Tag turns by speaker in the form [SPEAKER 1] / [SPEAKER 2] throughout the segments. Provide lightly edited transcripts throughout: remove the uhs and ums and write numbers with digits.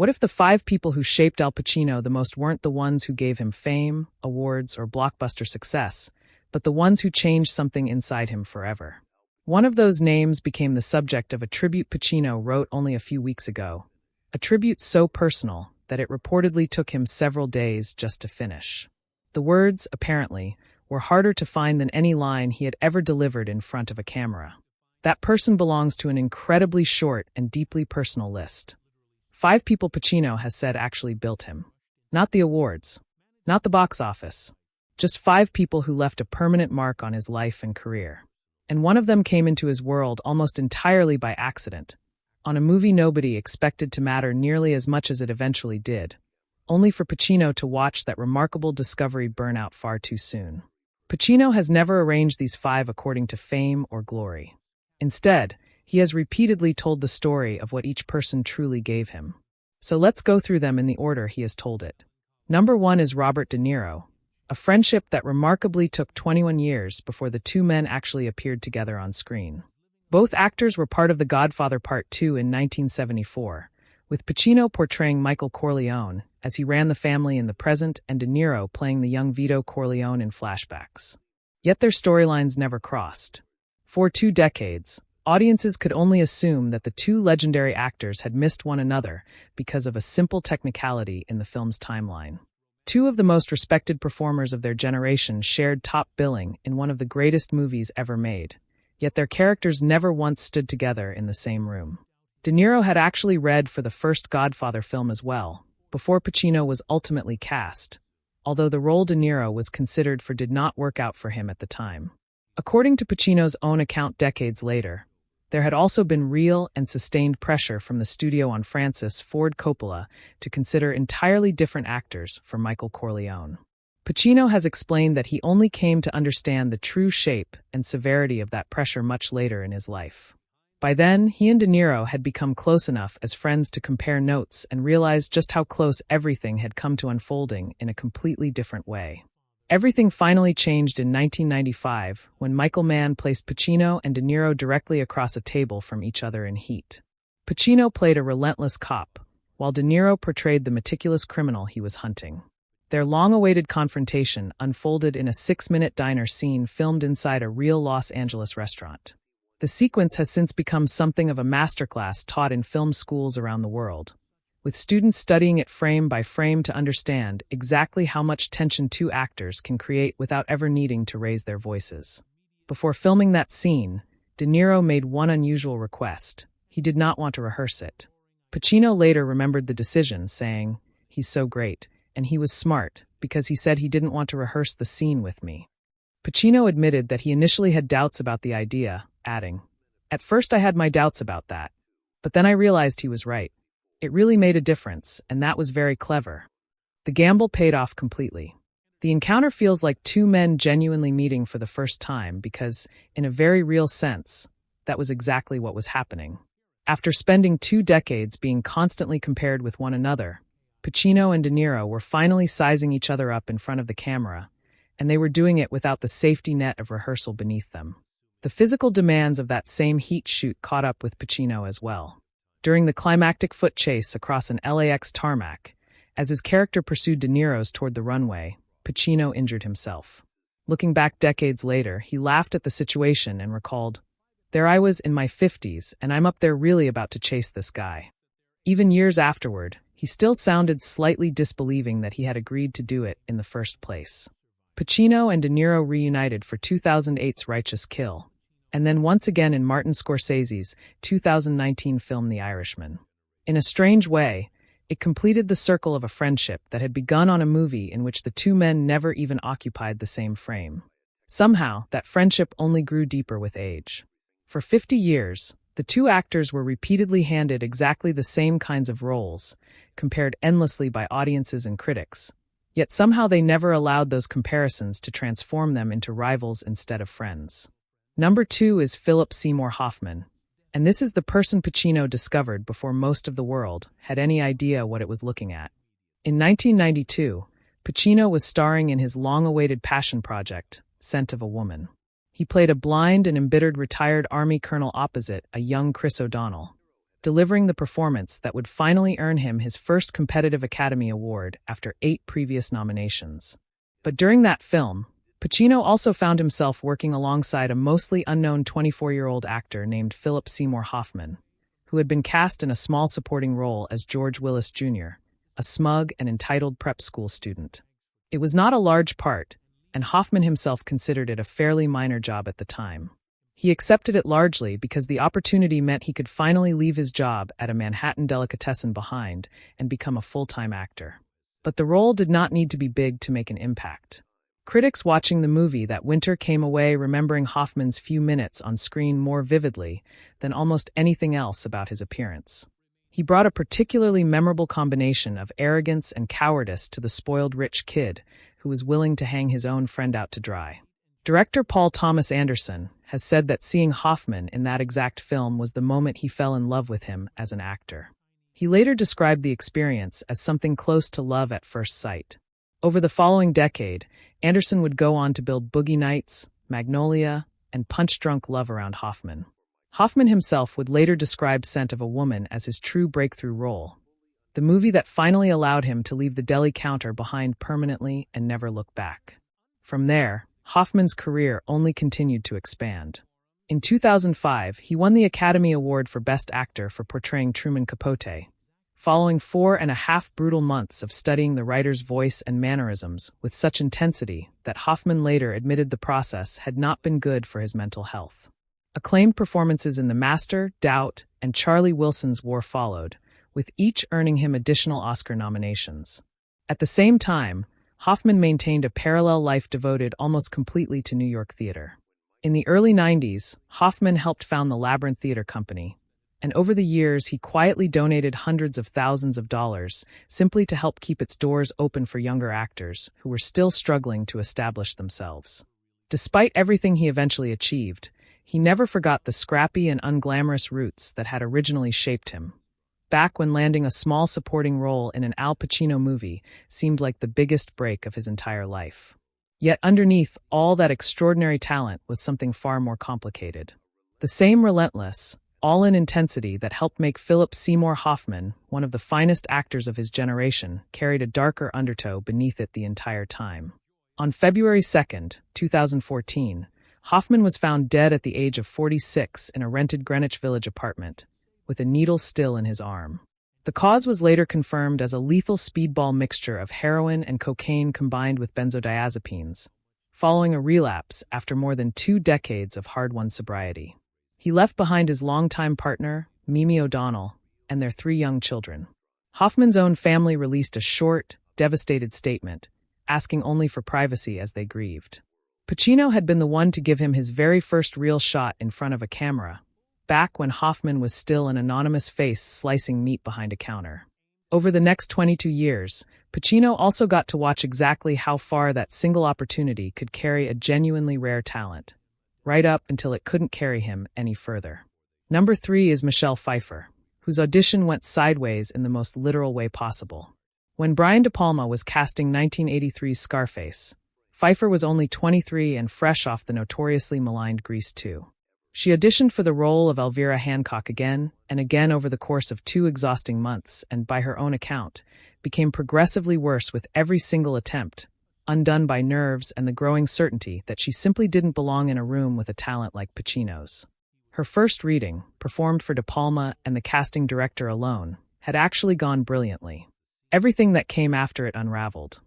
[SPEAKER 1] What if the 5 people who shaped Al Pacino the most weren't the ones who gave him fame, awards, or blockbuster success, but the ones who changed something inside him forever? One of those names became the subject of a tribute Pacino wrote only a few weeks ago, a tribute so personal that it reportedly took him several days just to finish. The words, apparently, were harder to find than any line he had ever delivered in front of a camera. That person belongs to an incredibly short and deeply personal list. 5 people Pacino has said actually built him. Not the awards, not the box office, just 5 people who left a permanent mark on his life and career. And one of them came into his world almost entirely by accident, on a movie nobody expected to matter nearly as much as it eventually did, only for Pacino to watch that remarkable discovery burn out far too soon. Pacino has never arranged these 5 according to fame or glory. Instead, he has repeatedly told the story of what each person truly gave him. So let's go through them in the order he has told it. Number 1 is Robert De Niro, a friendship that remarkably took 21 years before the 2 men actually appeared together on screen. Both actors were part of The Godfather Part 2 in 1974, with Pacino portraying Michael Corleone as he ran the family in the present and De Niro playing the young Vito Corleone in flashbacks. Yet their storylines never crossed. For 2 decades, audiences could only assume that the 2 legendary actors had missed one another because of a simple technicality in the film's timeline. 2 of the most respected performers of their generation shared top billing in one of the greatest movies ever made, yet their characters never once stood together in the same room. De Niro had actually read for the first Godfather film as well, before Pacino was ultimately cast, although the role De Niro was considered for did not work out for him at the time. According to Pacino's own account decades later, there had also been real and sustained pressure from the studio on Francis Ford Coppola to consider entirely different actors for Michael Corleone. Pacino has explained that he only came to understand the true shape and severity of that pressure much later in his life. By then, he and De Niro had become close enough as friends to compare notes and realize just how close everything had come to unfolding in a completely different way. Everything finally changed in 1995 when Michael Mann placed Pacino and De Niro directly across a table from each other in Heat. Pacino played a relentless cop, while De Niro portrayed the meticulous criminal he was hunting. Their long-awaited confrontation unfolded in a 6-minute diner scene filmed inside a real Los Angeles restaurant. The sequence has since become something of a masterclass taught in film schools around the world, with students studying it frame by frame to understand exactly how much tension 2 actors can create without ever needing to raise their voices. Before filming that scene, De Niro made one unusual request. He did not want to rehearse it. Pacino later remembered the decision, saying, "He's so great, and he was smart, because he said he didn't want to rehearse the scene with me." Pacino admitted that he initially had doubts about the idea, adding, "At first I had my doubts about that, but then I realized he was right. It really made a difference, and that was very clever." The gamble paid off completely. The encounter feels like 2 men genuinely meeting for the first time because, in a very real sense, that was exactly what was happening. After spending 2 decades being constantly compared with one another, Pacino and De Niro were finally sizing each other up in front of the camera, and they were doing it without the safety net of rehearsal beneath them. The physical demands of that same Heat shoot caught up with Pacino as well. During the climactic foot chase across an LAX tarmac, as his character pursued De Niro's toward the runway, Pacino injured himself. Looking back decades later, he laughed at the situation and recalled, "There I was in my 50s, and I'm up there really about to chase this guy." Even years afterward, he still sounded slightly disbelieving that he had agreed to do it in the first place. Pacino and De Niro reunited for 2008's Righteous Kill, and then once again in Martin Scorsese's 2019 film The Irishman. In a strange way, it completed the circle of a friendship that had begun on a movie in which the 2 men never even occupied the same frame. Somehow, that friendship only grew deeper with age. For 50 years, the 2 actors were repeatedly handed exactly the same kinds of roles, compared endlessly by audiences and critics. Yet somehow they never allowed those comparisons to transform them into rivals instead of friends. Number 2 is Philip Seymour Hoffman, and this is the person Pacino discovered before most of the world had any idea what it was looking at. In 1992, Pacino was starring in his long-awaited passion project, Scent of a Woman. He played a blind and embittered retired Army colonel opposite a young Chris O'Donnell. delivering the performance that would finally earn him his first competitive Academy Award after 8 previous nominations. But during that film, Pacino also found himself working alongside a mostly unknown 24-year-old actor named Philip Seymour Hoffman, who had been cast in a small supporting role as George Willis Jr., a smug and entitled prep school student. It was not a large part, and Hoffman himself considered it a fairly minor job at the time. He accepted it largely because the opportunity meant he could finally leave his job at a Manhattan delicatessen behind and become a full-time actor. But the role did not need to be big to make an impact. Critics watching the movie that winter came away remembering Hoffman's few minutes on screen more vividly than almost anything else about his appearance. He brought a particularly memorable combination of arrogance and cowardice to the spoiled rich kid who was willing to hang his own friend out to dry. Director Paul Thomas Anderson has said that seeing Hoffman in that exact film was the moment he fell in love with him as an actor. He later described the experience as something close to love at first sight. Over the following decade, Anderson would go on to build Boogie Nights, Magnolia, and punch-drunk love around Hoffman. Hoffman himself would later describe Scent of a Woman as his true breakthrough role, the movie that finally allowed him to leave the deli counter behind permanently and never look back. From there, Hoffman's career only continued to expand. In 2005, he won the Academy Award for Best Actor for portraying Truman Capote, following 4.5 brutal months of studying the writer's voice and mannerisms with such intensity that Hoffman later admitted the process had not been good for his mental health. Acclaimed performances in The Master, Doubt, and Charlie Wilson's War followed, with each earning him additional Oscar nominations. At the same time, Hoffman maintained a parallel life devoted almost completely to New York theater. In the early 90s, Hoffman helped found the Labyrinth Theater Company, and over the years he quietly donated hundreds of thousands of dollars simply to help keep its doors open for younger actors who were still struggling to establish themselves. Despite everything he eventually achieved, he never forgot the scrappy and unglamorous roots that had originally shaped him. Back when landing a small supporting role in an Al Pacino movie seemed like the biggest break of his entire life. Yet underneath all that extraordinary talent was something far more complicated. The same relentless, all-in intensity that helped make Philip Seymour Hoffman one of the finest actors of his generation carried a darker undertow beneath it the entire time. On February 2, 2014, Hoffman was found dead at the age of 46 in a rented Greenwich Village apartment, with a needle still in his arm. The cause was later confirmed as a lethal speedball mixture of heroin and cocaine combined with benzodiazepines, following a relapse after more than 2 decades of hard-won sobriety. He left behind his longtime partner, Mimi O'Donnell, and their 3 young children. Hoffman's own family released a short, devastated statement, asking only for privacy as they grieved. Pacino had been the one to give him his very first real shot in front of a camera, back when Hoffman was still an anonymous face slicing meat behind a counter. Over the next 22 years, Pacino also got to watch exactly how far that single opportunity could carry a genuinely rare talent, right up until it couldn't carry him any further. Number 3 is Michelle Pfeiffer, whose audition went sideways in the most literal way possible. When Brian De Palma was casting 1983's Scarface, Pfeiffer was only 23 and fresh off the notoriously maligned Grease 2. She auditioned for the role of Elvira Hancock again and again over the course of 2 exhausting months and, by her own account, became progressively worse with every single attempt, undone by nerves and the growing certainty that she simply didn't belong in a room with a talent like Pacino's. Her first reading, performed for De Palma and the casting director alone, had actually gone brilliantly. Everything that came after it unraveled.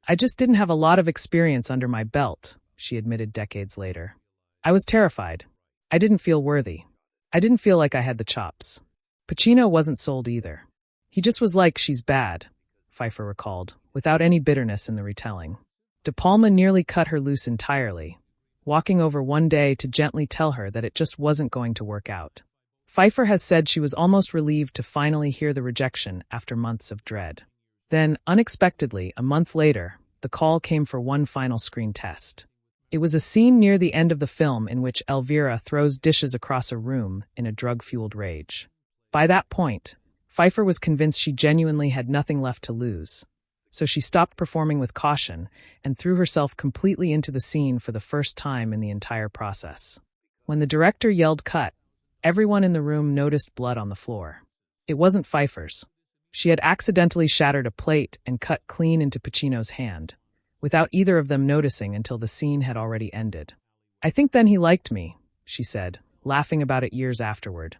[SPEAKER 1] "I just didn't have a lot of experience under my belt," she admitted decades later. "I was terrified. I didn't feel worthy. I didn't feel like I had the chops." Pacino wasn't sold either. "He just was like, she's bad," Pfeiffer recalled, without any bitterness in the retelling. De Palma nearly cut her loose entirely, walking over one day to gently tell her that it just wasn't going to work out. Pfeiffer has said she was almost relieved to finally hear the rejection after months of dread. Then, unexpectedly, a month later, the call came for one final screen test. It was a scene near the end of the film in which Elvira throws dishes across a room in a drug-fueled rage. By that point, Pfeiffer was convinced she genuinely had nothing left to lose, so she stopped performing with caution and threw herself completely into the scene for the first time in the entire process. When the director yelled cut, everyone in the room noticed blood on the floor. It wasn't Pfeiffer's. She had accidentally shattered a plate and cut clean into Pacino's hand, without either of them noticing until the scene had already ended. "I think then he liked me," she said, laughing about it years afterward.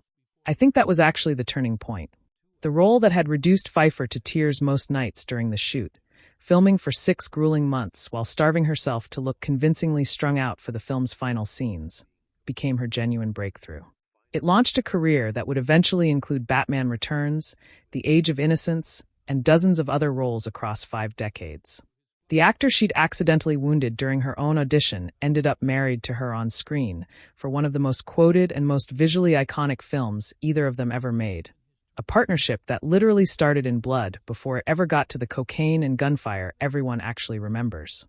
[SPEAKER 1] I think that was actually the turning point. The role that had reduced Pfeiffer to tears most nights during the shoot, filming for 6 grueling months while starving herself to look convincingly strung out for the film's final scenes, became her genuine breakthrough. It launched a career that would eventually include Batman Returns, The Age of Innocence, and dozens of other roles across 5 decades. The actor she'd accidentally wounded during her own audition ended up married to her on screen for one of the most quoted and most visually iconic films either of them ever made. A partnership that literally started in blood before it ever got to the cocaine and gunfire everyone actually remembers.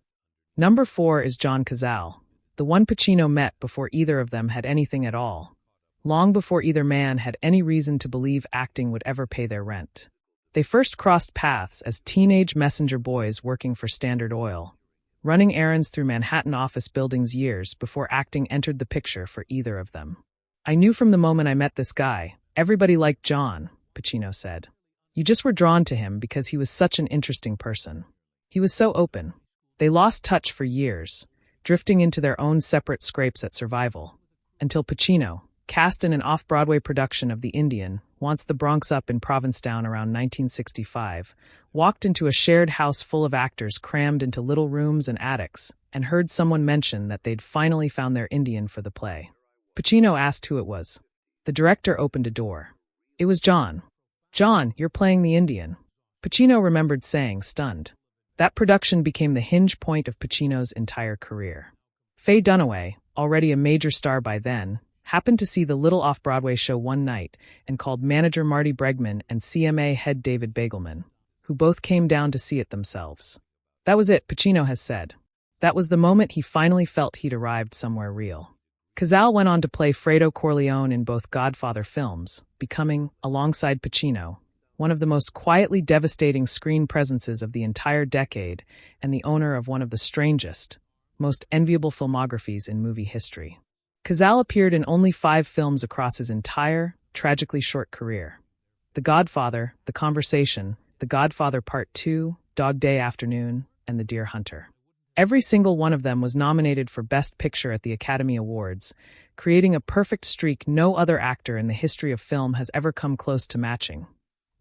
[SPEAKER 1] Number 4 is John Cazale, the one Pacino met before either of them had anything at all, long before either man had any reason to believe acting would ever pay their rent. They first crossed paths as teenage messenger boys working for Standard Oil, running errands through Manhattan office buildings years before acting entered the picture for either of them. "I knew from the moment I met this guy, everybody liked John," Pacino said. "You just were drawn to him because he was such an interesting person. He was so open." They lost touch for years, drifting into their own separate scrapes at survival, until Pacino, cast in an off-Broadway production of The Indian, Wants the Bronx Up in Provincetown around 1965, walked into a shared house full of actors crammed into little rooms and attics, and heard someone mention that they'd finally found their Indian for the play. Pacino asked who it was. The director opened a door. It was John. "John, you're playing the Indian," Pacino remembered saying, stunned. That production became the hinge point of Pacino's entire career. Faye Dunaway, already a major star by then, happened to see the little off-Broadway show one night and called manager Marty Bregman and CMA head David Begelman, who both came down to see it themselves. That was it, Pacino has said. That was the moment he finally felt he'd arrived somewhere real. Cazale went on to play Fredo Corleone in both Godfather films, becoming, alongside Pacino, one of the most quietly devastating screen presences of the entire decade and the owner of one of the strangest, most enviable filmographies in movie history. Cazale appeared in only 5 films across his entire, tragically short career. The Godfather, The Conversation, The Godfather Part 2, Dog Day Afternoon, and The Deer Hunter. Every single one of them was nominated for Best Picture at the Academy Awards, creating a perfect streak no other actor in the history of film has ever come close to matching.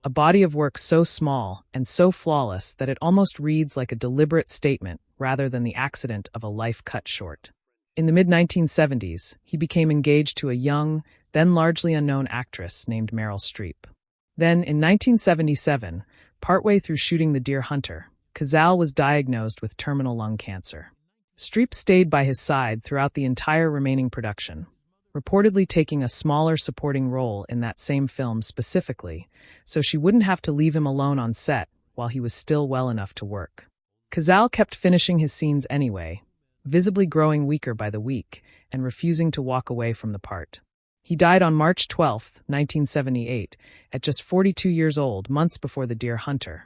[SPEAKER 1] A body of work so small and so flawless that it almost reads like a deliberate statement rather than the accident of a life cut short. In the mid-1970s, he became engaged to a young, then largely unknown actress named Meryl Streep. Then, in 1977, partway through shooting The Deer Hunter, Cazale was diagnosed with terminal lung cancer. Streep stayed by his side throughout the entire remaining production, reportedly taking a smaller supporting role in that same film specifically, so she wouldn't have to leave him alone on set while he was still well enough to work. Cazale kept finishing his scenes anyway, visibly growing weaker by the week and refusing to walk away from the part. He died on March 12, 1978, at just 42 years old, months before The Deer Hunter.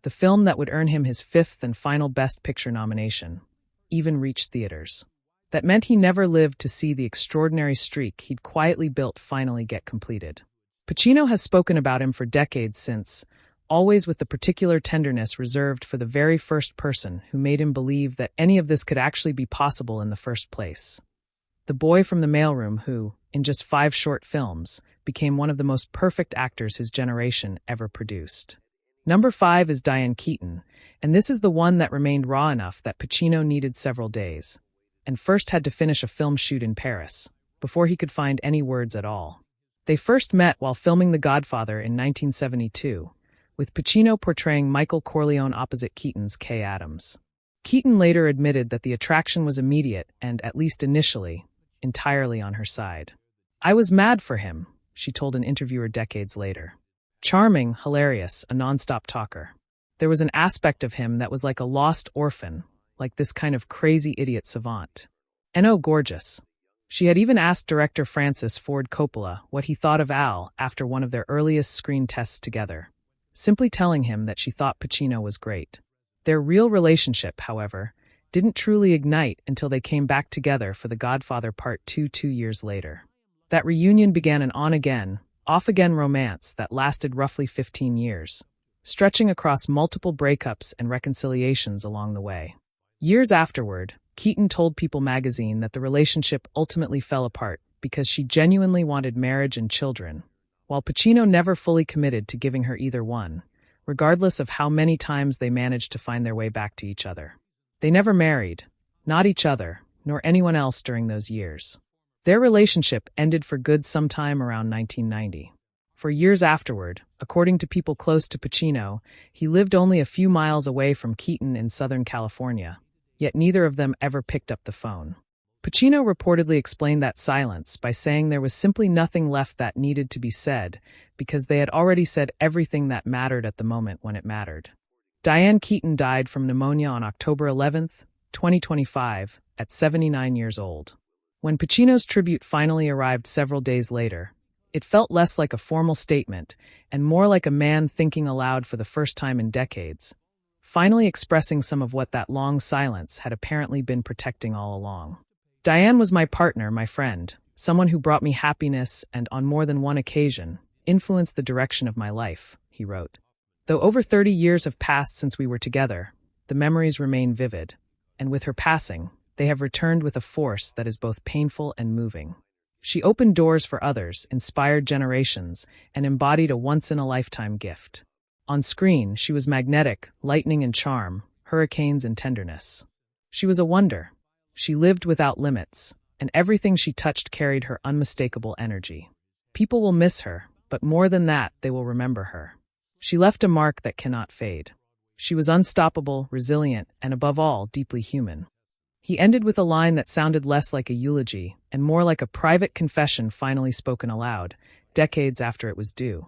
[SPEAKER 1] The film that would earn him his 5th and final Best Picture nomination even reached theaters. That meant he never lived to see the extraordinary streak he'd quietly built finally get completed. Pacino has spoken about him for decades since, always with the particular tenderness reserved for the very first person who made him believe that any of this could actually be possible in the first place. The boy from the mailroom who, in just 5 short films, became one of the most perfect actors his generation ever produced. Number 5 is Diane Keaton, and this is the one that remained raw enough that Pacino needed several days, and first had to finish a film shoot in Paris, before he could find any words at all. They first met while filming The Godfather in 1972, with Pacino portraying Michael Corleone opposite Keaton's Kay Adams. Keaton later admitted that the attraction was immediate and, at least initially, entirely on her side. "I was mad for him," she told an interviewer decades later. Charming, hilarious, a nonstop talker. There was an aspect of him that was like a lost orphan, like this kind of crazy idiot savant. And oh, gorgeous. She had even asked director Francis Ford Coppola what he thought of Al after one of their earliest screen tests together, simply telling him that she thought Pacino was great. Their real relationship, however, didn't truly ignite until they came back together for The Godfather Part 2 2 years later. That reunion began an on-again, off-again romance that lasted roughly 15 years, stretching across multiple breakups and reconciliations along the way. Years afterward, Keaton told People magazine that the relationship ultimately fell apart because she genuinely wanted marriage and children, while Pacino never fully committed to giving her either one, regardless of how many times they managed to find their way back to each other. They never married, not each other, nor anyone else during those years. Their relationship ended for good sometime around 1990. For years afterward, according to people close to Pacino, he lived only a few miles away from Keaton in Southern California, yet neither of them ever picked up the phone. Pacino reportedly explained that silence by saying there was simply nothing left that needed to be said because they had already said everything that mattered at the moment when it mattered. Diane Keaton died from pneumonia on October 11, 2025, at 79 years old. When Pacino's tribute finally arrived several days later, it felt less like a formal statement and more like a man thinking aloud for the first time in decades, finally expressing some of what that long silence had apparently been protecting all along. Diane was my partner, my friend, someone who brought me happiness and, on more than one occasion, influenced the direction of my life, he wrote. Though over 30 years have passed since we were together, the memories remain vivid, and with her passing, they have returned with a force that is both painful and moving. She opened doors for others, inspired generations, and embodied a once-in-a-lifetime gift. On screen, she was magnetic, lightning and charm, hurricanes and tenderness. She was a wonder. She lived without limits, and everything she touched carried her unmistakable energy. People will miss her, but more than that, they will remember her. She left a mark that cannot fade. She was unstoppable, resilient, and above all, deeply human. He ended with a line that sounded less like a eulogy and more like a private confession finally spoken aloud, decades after it was due.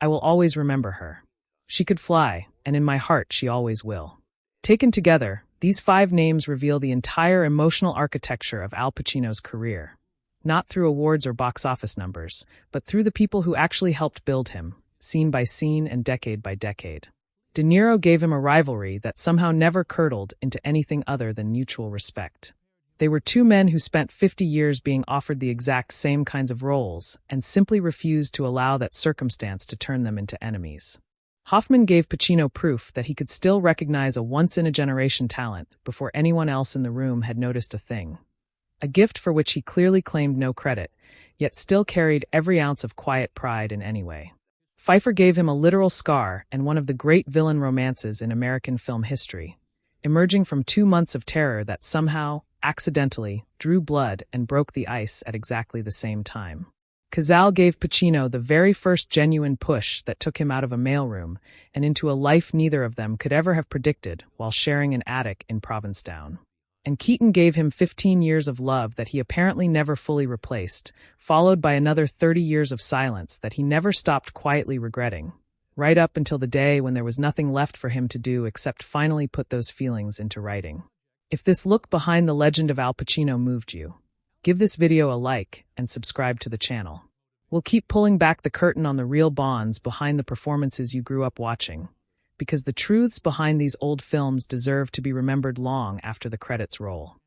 [SPEAKER 1] I will always remember her. She could fly, and in my heart she always will. Taken together, these 5 names reveal the entire emotional architecture of Al Pacino's career. Not through awards or box office numbers, but through the people who actually helped build him, scene by scene and decade by decade. De Niro gave him a rivalry that somehow never curdled into anything other than mutual respect. They were 2 men who spent 50 years being offered the exact same kinds of roles and simply refused to allow that circumstance to turn them into enemies. Hoffman gave Pacino proof that he could still recognize a once-in-a-generation talent before anyone else in the room had noticed a thing. A gift for which he clearly claimed no credit, yet still carried every ounce of quiet pride in any way. Pfeiffer gave him a literal scar and one of the great villain romances in American film history, emerging from 2 months of terror that somehow, accidentally, drew blood and broke the ice at exactly the same time. Cazale gave Pacino the very first genuine push that took him out of a mailroom and into a life neither of them could ever have predicted while sharing an attic in Provincetown. And Keaton gave him 15 years of love that he apparently never fully replaced, followed by another 30 years of silence that he never stopped quietly regretting, right up until the day when there was nothing left for him to do except finally put those feelings into writing. If this look behind the legend of Al Pacino moved you, give this video a like and subscribe to the channel. We'll keep pulling back the curtain on the real bonds behind the performances you grew up watching, because the truths behind these old films deserve to be remembered long after the credits roll.